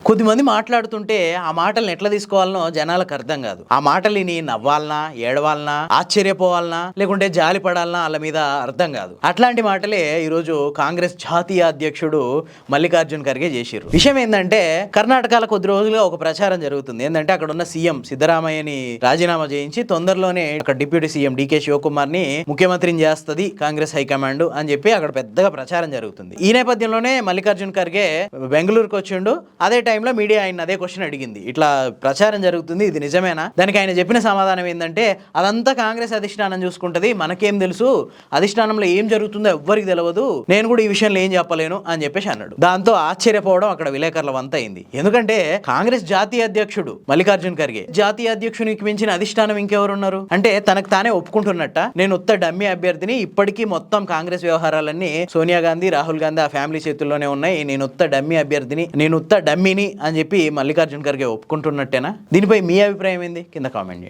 కొద్దిమంది మాట్లాడుతుంటే ఆ మాటల్ని ఎట్లా తీసుకోవాలనో జనాలకు అర్థం కాదు. ఆ మాటలిని నవ్వాలనా, ఏడవాలనా, ఆశ్చర్యపోవాలనా, లేకుంటే జాలి పడాలనా వాళ్ళ మీద అర్థం కాదు. అట్లాంటి మాటలే ఈరోజు కాంగ్రెస్ జాతీయ అధ్యక్షుడు మల్లికార్జున్ ఖర్గే చేసిర్రు. విషయం ఏంటంటే కర్ణాటకలో కొద్ది రోజులుగా ఒక ప్రచారం జరుగుతుంది. ఏంటంటే అక్కడ ఉన్న సీఎం సిద్ధరామయ్యని రాజీనామా చేయించి తొందరలోనే అక్కడ డిప్యూటీ సీఎం డికే శివకుమార్ ని ముఖ్యమంత్రిని చేస్తుంది కాంగ్రెస్ హైకమాండ్ అని చెప్పి అక్కడ పెద్దగా ప్రచారం జరుగుతుంది. ఈ నేపథ్యంలోనే మల్లికార్జున్ ఖర్గే బెంగళూరుకు వచ్చిండు. అదే టైంలో మీడియా ఆయన అదే క్వశ్చన్ అడిగింది, ఇట్లా ప్రచారం జరుగుతుంది, ఇది నిజమేనా? దానికి ఆయన చెప్పిన సమాధానం ఏంటంటే అదంతా కాంగ్రెస్ అధిష్టానం చూసుకుంటది, మనకేం తెలుసు, అధిష్టానంలో ఏం జరుగుతుందో ఎవ్వరికి తెలియదు, నేను కూడా ఈ విషయంలో ఏం చెప్పలేను అని చెప్పేసి అన్నాడు. దాంతో ఆశ్చర్యపోవడం అక్కడ విలేకరుల వంత అయింది. ఎందుకంటే కాంగ్రెస్ జాతీయ అధ్యక్షుడు మల్లికార్జున్ ఖర్గే, జాతీయ అధ్యక్షునికి మించిన అధిష్టానం ఇంకెవరున్నారు అంటే తనకు తానే ఒప్పుకుంటున్నట్ట, నేను ఉత్త డమ్మీ అభ్యర్థిని, ఇప్పటికీ మొత్తం కాంగ్రెస్ వ్యవహారాలన్నీ సోనియా గాంధీ, రాహుల్ గాంధీ ఆ ఫ్యామిలీ చేతుల్లోనే ఉన్నాయి, నేను ఉత్త డమ్మీ అభ్యర్థిని, నేను ఉత్త డమ్మీని అని చెప్పి మల్లికార్జున్ ఖర్గే ఒప్పుకుంటున్నట్టేనా? దీనిపై మీ అభిప్రాయం ఏంది? కింద కామెంట్ చేయండి.